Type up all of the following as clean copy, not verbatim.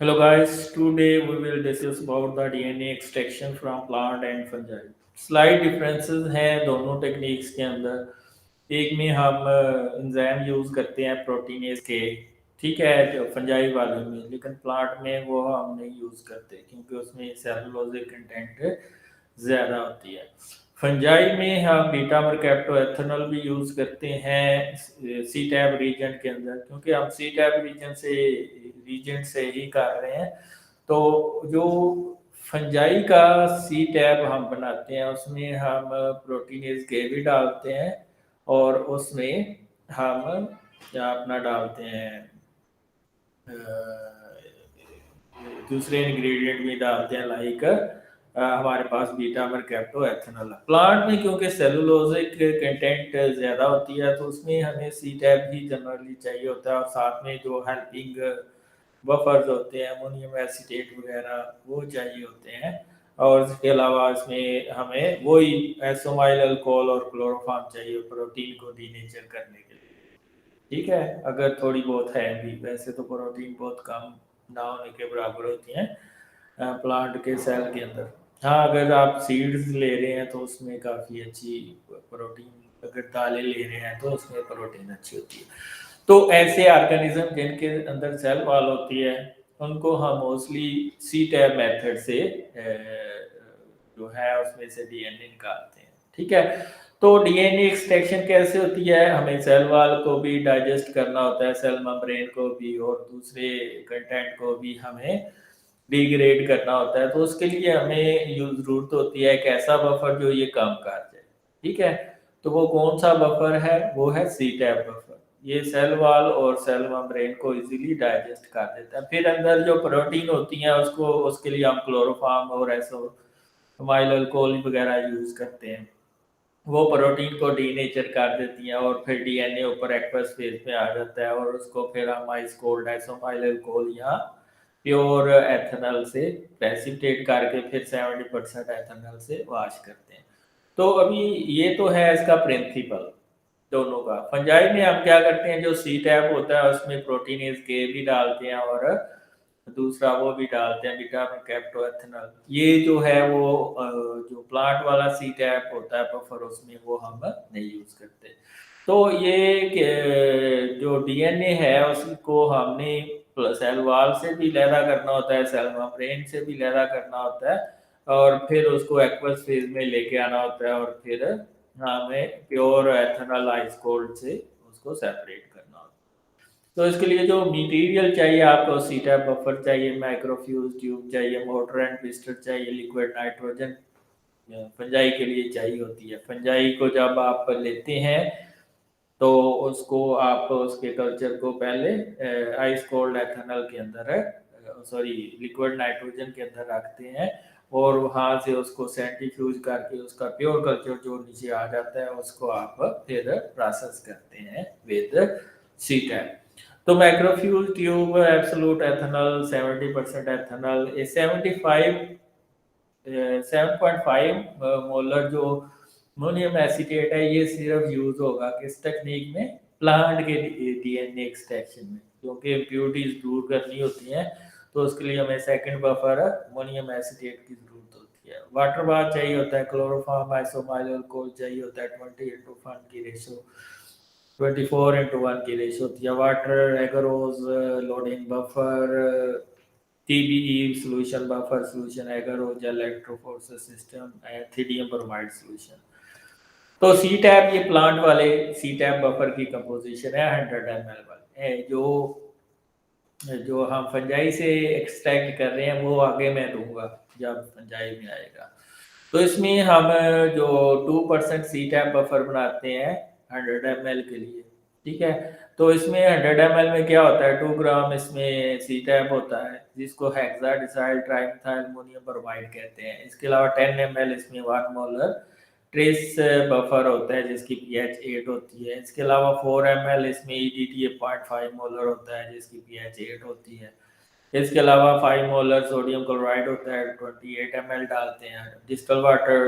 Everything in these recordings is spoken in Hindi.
Hello guys, today we will discuss about the DNA extraction from plant and fungi. Slight differences हैं दोनों टेक्निक्स के अंदर। एक में हम एंजाइम यूज करते हैं प्रोटीनेज के, ठीक है, जो फंजाई वाले में, लेकिन प्लांट में वो हम नहीं यूज करते क्योंकि उसमें सेलुलोजिक कंटेंट ज़्यादा होती है। फंजाई में हम बीटा मरकैप्टोएथेनॉल भी यूज़ करते हैं सी टैब रीजन के अंदर, क्योंकि हम सी टैब रीजन से ही कर रहे हैं। तो जो फंजाई का सी टैब हम बनाते हैं उसमें हम प्रोटीनेज के भी डालते हैं और उसमें हम अपना डालते हैं दूसरे इंग्रेडिएंट भी डालते हैं, लाइक हमारे पास बीटा मरकैप्टो एथेनॉल। प्लांट में क्योंकि सेलुलोजिक कंटेंट ज़्यादा होती है तो उसमें हमें सी टैप ही जनरली चाहिए होता है, और साथ में जो हेल्पिंग बफर्स होते हैं अमोनियम एसीटेट वगैरह वो चाहिए होते हैं। और इसके अलावा इसमें हमें वही एसोमाइल अल्कोहल और क्लोरोफॉर्म चाहिए प्रोटीन को डीनेचर करने के लिए। ठीक है, अगर थोड़ी बहुत है भी, वैसे तो प्रोटीन बहुत कम ना होने के बराबर होती हैं प्लांट के सेल के अंदर। हाँ, अगर आप सीड्स ले रहे हैं तो उसमें काफ़ी अच्छी प्रोटीन, अगर दालें ले रहे हैं तो उसमें प्रोटीन अच्छी होती है। तो ऐसे ऑर्गेनिज्म जिनके अंदर सेल वॉल होती है उनको हम मोस्टली सी टैब मेथड से जो है उसमें से डीएनए निकालते हैं। ठीक है, तो डीएनए एक्सट्रैक्शन कैसे होती है? हमें सेल वॉल को भी डाइजेस्ट करना होता है, सेल मेम्ब्रेन को भी, और दूसरे कंटेंट को भी हमें डिग्रेड करना होता है। तो उसके लिए हमें ज़रूरत होती है एक ऐसा बफर जो ये काम कर जाए। ठीक है, तो वो कौन सा बफर है? वो है सी टैप बफर। ये सेल वॉल और सेल मेम्ब्रेन को इजीली डाइजेस्ट कर देता है। फिर अंदर जो प्रोटीन होती है उसको, उसके लिए हम क्लोरोफॉर्म और एसो माइल अल्कोहल वगैरह यूज करते हैं, वो प्रोटीन को डीनेचर कर देती हैं और फिर डीएनए ऊपर एक्वस फेज में आ जाता है, और उसको फिर हम आइस कोल्ड आइसोमाइल अल्कोहल या प्योर एथेनॉल से प्रेसिपिटेट करके फिर 70% एथेनॉल से वॉश करते हैं। तो अभी ये तो है इसका प्रिंसिपल दोनों का। फंजाई में हम क्या करते हैं, जो सी टैप होता है उसमें प्रोटीनेज के भी डालते हैं और दूसरा वो भी डालते हैं बीटा कैप्टोएथेनॉल। ये जो है वो जो प्लांट वाला सी टैप होता है बफर, उसमें वो हम नहीं यूज करते। तो ये जो डीएनए है उसको हमने सेल वॉल से भी लैदा करना होता है, सेल मेम्ब्रेन से भी लैदा करना होता है, और फिर उसको एक्वस फेज में लेके आना होता है, और फिर हमें प्योर एथेनॉल आइस कोल्ड से उसको सेपरेट करना होता है। तो इसके लिए जो मटेरियल चाहिए आपको, सी टैप बफर चाहिए, माइक्रोफ्यूज ट्यूब चाहिए, मोटर एंड पिस्टन चाहिए, लिक्विड नाइट्रोजन फंजाई के लिए चाहिए होती है। फंजाई को जब आप लेते हैं तो उसको आप उसके कल्चर को पहले आइस कोल्ड एथेनॉल के अंदर, सॉरी, लिक्विड नाइट्रोजन के अंदर रखते हैं, और वहाँ से उसको सेंट्रीफ्यूज करके उसका प्योर कल्चर जो नीचे आ जाता है उसको आप फिर प्रोसेस करते हैं विद सी टैप। तो microfuge tube absolute ethanol 70% ethanol, 7.5 molar जो अमोनियम एसीटेट है, ये सिर्फ यूज होगा किस टेक्निक में? प्लांट के डीएनए एक्सट्रैक्शन में, क्योंकि इम्प्योरिटीज दूर करनी होती हैं। तो उसके लिए हमें सेकंड बफर अमोनियम एसीटेट की जरूरत होती है। वाटर बाथ चाहिए होता है, क्लोरोफॉर्म आइसोमाइल अल्कोहल चाहिए होता है, 20:1 की रेशो, 24:1 की रेशो होती है। Water agarose loading buffer, TBE solution, buffer solution, agarogel electrophoresis system, ethidium bromide solution। तो सी टैप, ये प्लांट वाले सी टैप बफर की कंपोजिशन है 100 ml वाले, जो जो हम फंजाई से एक्सट्रैक्ट कर रहे हैं वो आगे मैं दूंगा जब फंजाई में आएगा। तो इसमें हम जो 2% सी टैप बफर बनाते हैं 100 ml के लिए। ठीक है, तो इसमें 100 ml में क्या होता है, 2 ग्राम इसमें सी टैप होता है जिसको हेक्साडिसाइल ट्राइमेथाइल अमोनियम ब्रोमाइड कहते हैं। इसके अलावा 10 ml इसमें 1 मोलर ट्रेस बफर होता है जिसकी पीएच 8 होती है। इसके अलावा 4 ml इसमें EDTA 0.5 मोलर होता है जिसकी पीएच 8 होती है। इसके अलावा 5 मोलर सोडियम क्लोराइड होता है, 28 ml डालते हैं। डिस्टल वाटर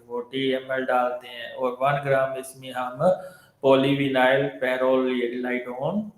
40 ml डालते हैं, और 1 ग्राम इसमें हम पॉलीविनाइल पेरोलिएटाइडोन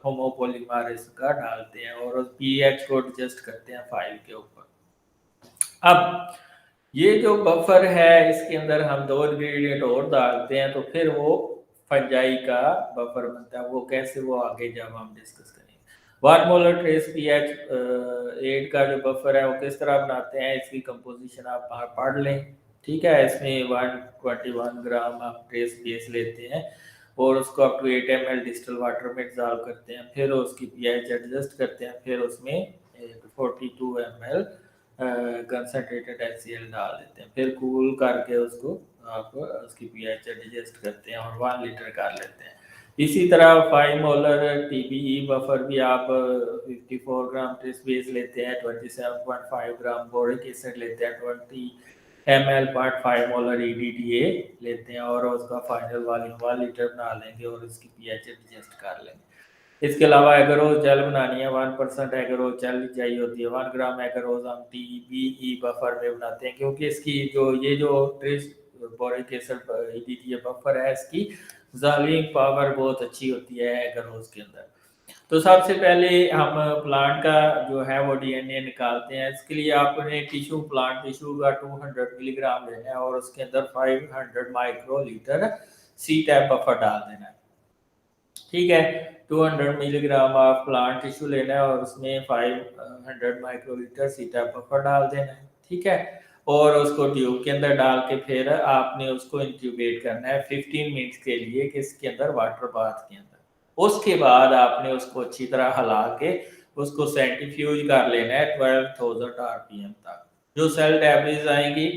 होमोपोलीमरेज का डालते हैं और पीएच को एडजस्ट करते हैं 5 के ऊपर। अब ये जो बफर है इसके अंदर हम 2 इंग्रेडिएंट और डालते हैं तो फिर वो फंजाई का बफर बनता है। वो कैसे, वो आगे जब हम डिस्कस करेंगे। 1 मोलर ट्रेस पीएच 8 का जो बफर है वो किस तरह बनाते हैं, इसकी कंपोजिशन आप बाहर पढ़ लें। ठीक है, इसमें 121 ग्राम आप ट्रेस बेस लेते हैं और उसको up to 8 ml distil water में डिजॉल्व करते हैं, फिर उसकी पीएच एडजस्ट करते हैं, फिर उसमें 42 ml कंसनट्रेटेड HCl डाल देते हैं, फिर कूल करके उसको आप उसकी पीएच एडजस्ट करते हैं और 1 लीटर कर लेते हैं। इसी तरह 5 मोलर TBE बफर भी आप 54 ग्राम ट्रेस बेस लेते हैं, 27.5 ग्राम बोरिक एसिड लेते हैं, 20 ml 0.5 मोलर EDTA लेते हैं और उसका फाइनल वॉल्यूम 1 लीटर बना लेंगे और इसकी पीएच एडजस्ट कर लेंगे। इसके अलावा एगरोज जेल बनानी है, 1% एगरोज जेल चाहिए होती है। 1 ग्राम एगरोज हम TBE बफर में बनाते हैं क्योंकि इसकी जो trace boric acid EDTA buffer है इसकी डिसॉल्विंग पावर बहुत अच्छी होती है एगरोज के अंदर। तो सबसे पहले हम प्लांट का जो है वो DNA निकालते हैं। इसके लिए आपने प्लांट टिश्यू का 200 मिलीग्राम लेना है और उसके अंदर 500 माइक्रोलीटर C-टाइप बफर डाल देना है। ठीक है, 200 मिलीग्राम ऑफ प्लांट टिश्यू लेना है और उसमें 500 माइक्रोलीटर C-टाइप बफर डाल देना है। ठीक है, और उसको ट्यूब के अंदर डाल के फिर आपने उसको इंक्यूबेट करना है 15 मिनट्स के लिए किसके अंदर, वाटर बाथ के अंदर। उसके बाद आपने उसको अच्छी तरह हिला के उसको सेंट्रीफ्यूज कर लेना है 12,000 RPM तक। जो सेल डेब्रिज आएंगी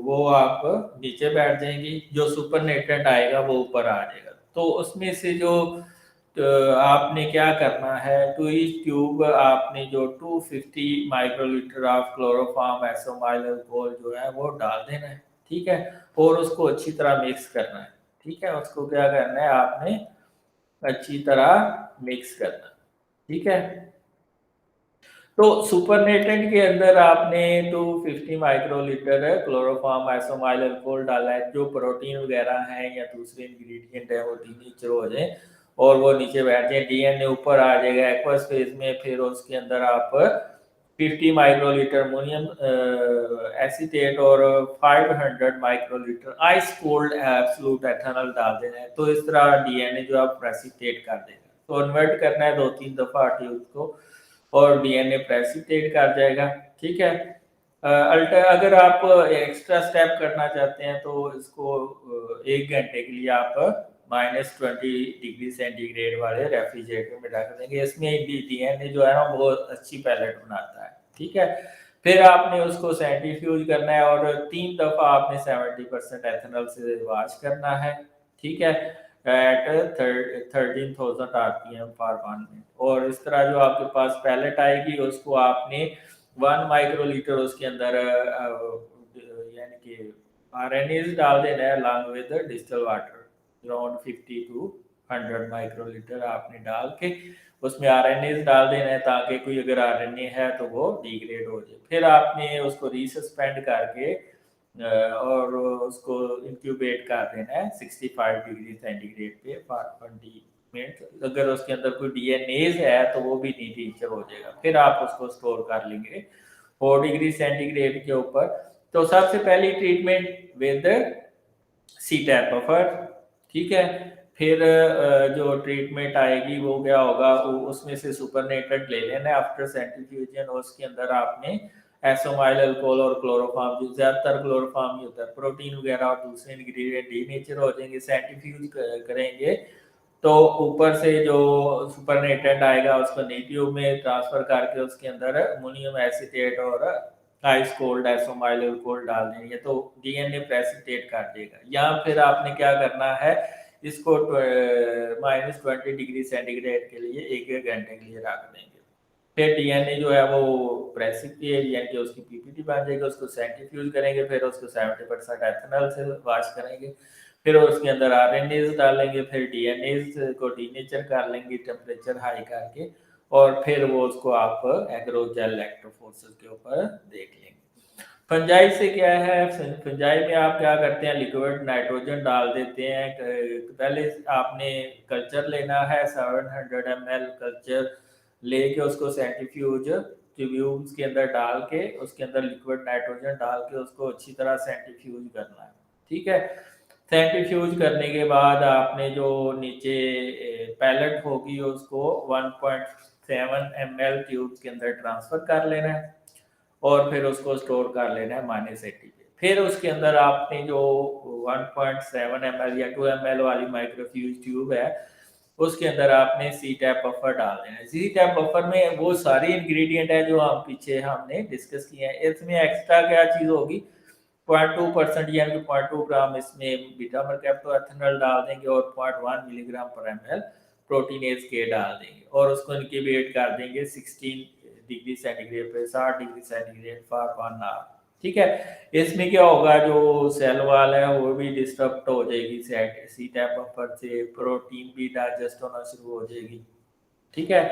वो आप नीचे बैठ जाएंगी, जो सुपरनेटेंट आएगा वो ऊपर आ जाएगा। तो उसमें से जो आपने क्या करना है, टू ईच ट्यूब आपने जो 250 माइक्रोलीटर ऑफ क्लोरोफॉर्म एसोमाइल अल्कोहल जो है वो डाल देना है। ठीक है, और उसको अच्छी तरह मिक्स करना है। ठीक है, उसको क्या करना है, आपने अच्छी तरह मिक्स करना। ठीक है, तो सुपरनेटेंट के अंदर आपने 250 माइक्रोलीटर क्लोरोफॉर्म एसोमाइल अल्कोहल डाला है। जो प्रोटीन वगैरह हैं या दूसरे इंग्रेडिएंट है वो डीनेचर हो जाए और वो नीचे बैठ जाए, DNA ऊपर आ जाएगा एक्वस फेज में। फिर उसके अंदर आप 50 माइक्रोलीटर अमोनियम एसीटेट और 500 microlitre ice cold absolute ethanol डाल देना है। तो इस तरह DNA जो आप प्रेसिपिटेट कर देगा, तो कन्वर्ट करना है 2-3 दफा ट्यूब को और DNA प्रेसिपिटेट कर जाएगा। ठीक है, अगर आप एक्स्ट्रा स्टेप करना चाहते हैं तो इसको 1 घंटे के लिए आप -20 डिग्री सेंटीग्रेड वाले रेफ्रिजरेटर में रख देंगे। इसमें DNA जो है ना वो अच्छी पैलेट बनाता है। ठीक है, फिर आपने उसको सेंट्रीफ्यूज करना है और 3 दफा आपने 70% एथेनॉल से वॉश करना है। ठीक है, एट 13,000 RPM फॉर 1 मिनट। और इस तरह जो आपके पास पैलेट आएगी उसको आपने 1 माइक्रोलीटर उसके अंदर यानी कि RNAs डाल देना है along with distil water around 50 to 100 microlitre आपने डाल के उसमें RNAs डाल देना है ताकि कोई अगर RNA है तो वो डिग्रेड हो जाए। फिर आपने उसको रीसस्पेंड करके और उसको इंक्यूबेट कर देना है 65 डिग्री सेंटीग्रेड पे फॉर 20 मिनट। अगर उसके अंदर कोई DNAs है तो वो भी नीचे हो जाएगा। फिर आप उसको स्टोर कर लेंगे 4 डिग्री सेंटीग्रेड के ऊपर। तो सबसे पहली ट्रीटमेंट विद C-टाइप बफर। ठीक है, फिर जो ट्रीटमेंट आएगी वो क्या होगा, उसमें से सुपरनेटेंट ले लेना है आफ्टर सेंट्रीफ्यूजन। उसके अंदर आपने एसोमाइल अल्कोहल और क्लोरोफॉर्म, जो ज्यादातर क्लोरोफॉर्म ही होता है, प्रोटीन वगैरह और दूसरे इंग्रेडिएंट डीनेचर हो जाएंगे। सेंट्रीफ्यूज करेंगे तो ऊपर से जो सुपरनेटेंट आएगा उसको नेटिव में ट्रांसफर करके उसके अंदर अमोनियम एसीटेट और आइस कोल्ड एसोमाइल अल्कोहल डाल देंगे तो DNA प्रेसिपिटेट कर देगा। या फिर आपने क्या करना है, इसको -20 डिग्री सेंटीग्रेड के लिए 1 घंटे के लिए रख देंगे। फिर DNA जो है वो प्रेसिपिटेट यानी कि उसकी PPT बन जाएगी। उसको सेंट्रीफ्यूज करेंगे, फिर उसको 70% एथेनॉल से वॉश करेंगे, फिर उसके अंदर RNAs डालेंगे, फिर DNAs को डीनेचर कर लेंगे टेम्परेचर हाई करके, और फिर वो उसको आप एग्रोजेल इलेक्ट्रोफोरेसिस के ऊपर देख लेंगे। फंजाई से क्या है, फंजाई में आप क्या करते हैं, लिक्विड नाइट्रोजन डाल देते हैं। पहले आपने कल्चर लेना है, 700 ml कल्चर लेके उसको सेंट्रीफ्यूज ट्यूब्यूल्स के अंदर डाल के उसके अंदर लिक्विड नाइट्रोजन डाल के उसको अच्छी तरह सेंट्रीफ्यूज करना है। ठीक है, सेंट्रीफ्यूज करने के बाद आपने जो नीचे पैलेट होगी उसको 1.7 ml ट्यूब्स के अंदर ट्रांसफर कर लेना है और फिर उसको स्टोर कर लेना है -80 पे। फिर उसके अंदर आपने जो 1.7 ml या 2 ml वाली माइक्रोफ्यूज ट्यूब है उसके अंदर आपने सी टैप बफर डाल देना है। सी टैप बफर में वो सारी इंग्रेडिएंट है जो हम पीछे हमने डिस्कस किए हैं। इसमें एक्स्ट्रा क्या चीज़ होगी, 0.2% यानी कि 0.2 ग्राम इसमें बीटा मरकैप्टोएथेनॉल डाल देंगे और 0.1 मिलीग्राम पर ml प्रोटीनेज के डाल देंगे और उसको इनक्यूबेट कर देंगे 16 डिग्री सेंटीग्रेड पे, 60 डिग्री सेंटीग्रेड फॉर 1 आवर। ठीक है, इसमें क्या होगा, जो सेल वाल है वो भी डिस्टर्ब हो जाएगी, सी टैप बफर से प्रोटीन भी डाइजेस्ट होना शुरू हो जाएगी। ठीक है,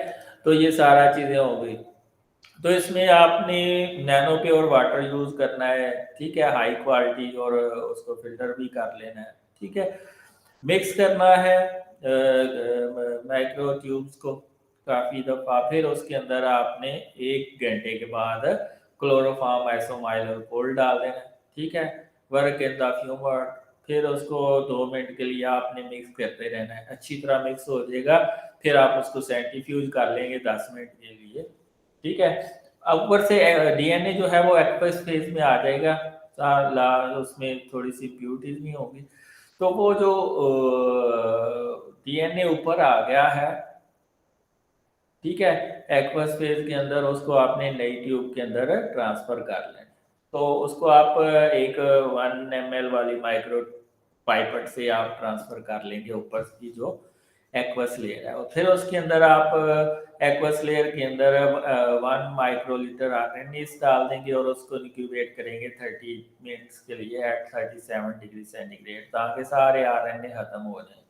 तो ये सारा चीज़ें हो गई। तो इसमें आपने नैनो प्योर वाटर यूज़ करना है। ठीक है, हाई क्वालिटी, और उसको फिल्टर भी कर लेना है। ठीक है, मिक्स करना है माइक्रो ट्यूब्स को काफ़ी दफ़ा। फिर उसके अंदर आपने 1 घंटे के बाद क्लोरोफॉर्म आइसोमाइल अल्कोहल डाल देना है। ठीक है, वर्क इन द फ्यूमर। फिर उसको 2 मिनट के लिए आपने मिक्स करते रहना है, अच्छी तरह मिक्स हो जाएगा। फिर आप उसको सेंट्रीफ्यूज कर लेंगे 10 मिनट के लिए। ठीक है, ऊपर से डीएनए जो है वो एक्वस फेज में आ जाएगा, उसमें थोड़ी सी इम्प्योरिटीज नहीं होगी। तो वो जो डीएनए ऊपर आ गया है, ठीक है, एक्वस फेज के अंदर, उसको आपने नई ट्यूब के अंदर ट्रांसफर कर लेना। तो उसको आप एक 1 ml वाली माइक्रो पाइपेट से आप ट्रांसफर कर लेंगे ऊपर की जो एक्वस लेयर है। और फिर उसके अंदर आप एक्वस लेयर के अंदर 1 माइक्रोलीटर आरएनएस डाल देंगे और उसको इंक्यूबेट करेंगे 30 मिनट्स के लिए एट 37 डिग्री सेंटीग्रेड, ताकि सारे आरएनए खत्म हो जाए।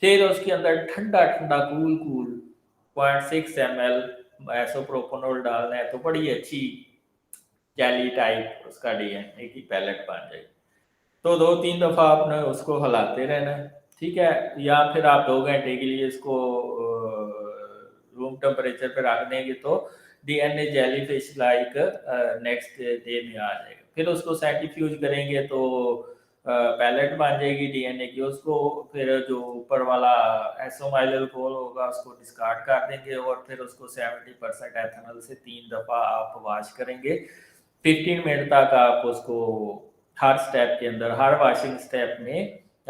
फिर उसके अंदर ठंडा ठंडा कूल कूल 0.6 ml एसोप्रोपोनोल डालना है, तो बड़ी अच्छी जेली टाइप उसका डीएनए की पैलेट बन जाएगी। तो 2-3 दफ़ा आपने उसको हिलाते रहना है। ठीक है, या फिर आप 2 घंटे के लिए इसको रूम टेम्परेचर पे रख देंगे तो DNA jellyfish like next day में आ जाएगा। फिर उसको सेंट्रीफ्यूज करेंगे तो पैलेट बन जाएगी डीएनए की। उसको फिर जो ऊपर वाला एसोमाइल अल्कोहल होगा उसको डिस्कार्ड कर देंगे और फिर उसको 70% एथेनॉल से 3 दफ़ा आप वॉश करेंगे। 15 मिनट तक आप उसको हर स्टेप के अंदर, हर वॉशिंग स्टेप में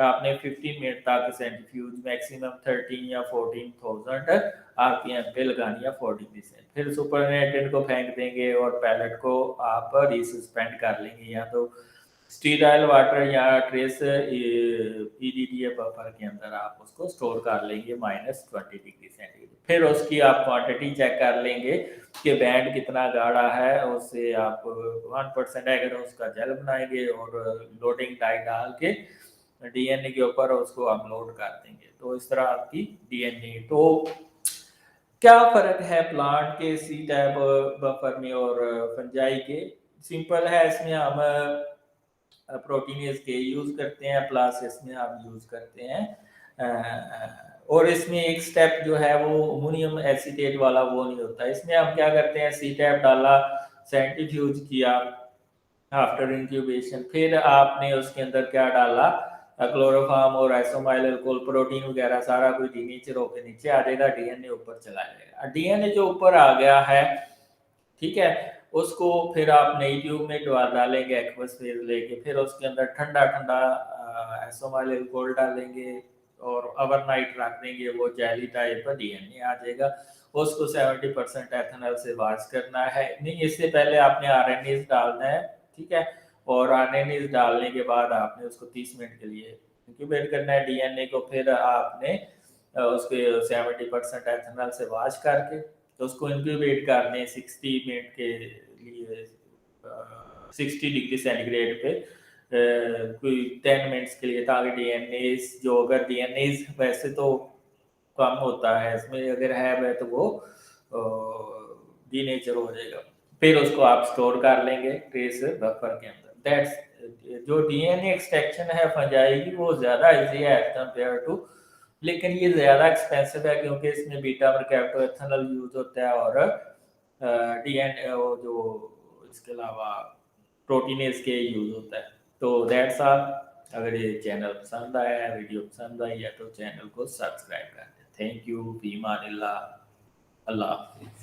आपने 15 मिनट तक सेंट्रीफ्यूज मैक्सिमम 13 या 14,000 आरपीएम पे लगानी है 40%। फिर सुपरनेटेड को फेंक देंगे और पैलेट को आप रिसस्पेंड कर लेंगे, या तो स्टीराइल वाटर या ट्रेस ईडीडीए बफर के अंदर आप उसको स्टोर कर लेंगे -20 डिग्री सेंटीग्रेड। फिर उसकी आप क्वांटिटी चेक कर लेंगे कि बैंड कितना गाढ़ा है, उससे आप 1% अगर उसका जेल बनाएंगे और लोडिंग डाई डाल के डीएनए के ऊपर उसको अपलोड कर देंगे। तो इस तरह आपकी डीएनए। तो क्या फ़र्क है प्लांट के सी टैप बफर में और फंजाई के? सिंपल है, इसमें हम प्रोटीनेज के यूज़ करते हैं, प्लस इसमें हम यूज़ करते हैं और इसमें एक स्टेप जो है वो अमोनियम एसीटेट वाला वो नहीं होता। इसमें हम क्या करते हैं, सी टैप डाला, सेंट्रीफ्यूज किया आफ्टर इंक्यूबेशन, फिर आपने उसके अंदर क्या डाला, क्लोरोफॉर्म और आइसोमाइल अल्कोहल, प्रोटीन वगैरह सारा कुछ डीनेचर होकर नीचे आ जाएगा, डीएनए ऊपर चला जाएगा। डीएनए जो ऊपर आ गया है, ठीक है, उसको फिर आप नई ट्यूब में डालेंगे एक्वस फेज लेके। फिर उसके अंदर ठंडा ठंडा एसोमाइल अल्कोहल डालेंगे और ओवरनाइट रख देंगे, वो जेली टाइप डीएनए आ जाएगा। उसको 70% एथेनॉल से वॉश करना है। नहीं, इससे पहले आपने आरएनए डालना है। ठीक है, और आरएनए डालने के बाद आपने उसको 30 मिनट के लिए इंक्यूबेट करना है डीएनए को। फिर आपने उसके 70% एथेनॉल से वॉश करके तो उसको इंक्यूबेट करने 60 मिनट के लिए 60 डिग्री सेंटीग्रेड पे कोई 10 मिनट्स के लिए, ताकि डीएनए जो, अगर डीएनए वैसे तो कम होता है इसमें, अगर है वह तो वो डीनेचर हो जाएगा। फिर उसको आप स्टोर कर लेंगे ट्रेस बफर के अंदर। दैट्स जो डीएनए एक्सट्रैक्शन है फंजाई की वो ज़्यादा इजी है एज कम्पेयर टू, लेकिन ये ज़्यादा एक्सपेंसिव है क्योंकि इसमें बीटा मरकैप्टोएथेनॉल यूज होता है और डीएनए वो जो इसके अलावा प्रोटीनेज के यूज होता है। तो दैट्स ऑल। अगर ये चैनल पसंद आया है, वीडियो पसंद आई है तो चैनल को सब्सक्राइब कर दें। Thank you. फीमान अल्लाह। अल्लाह हाफिज़।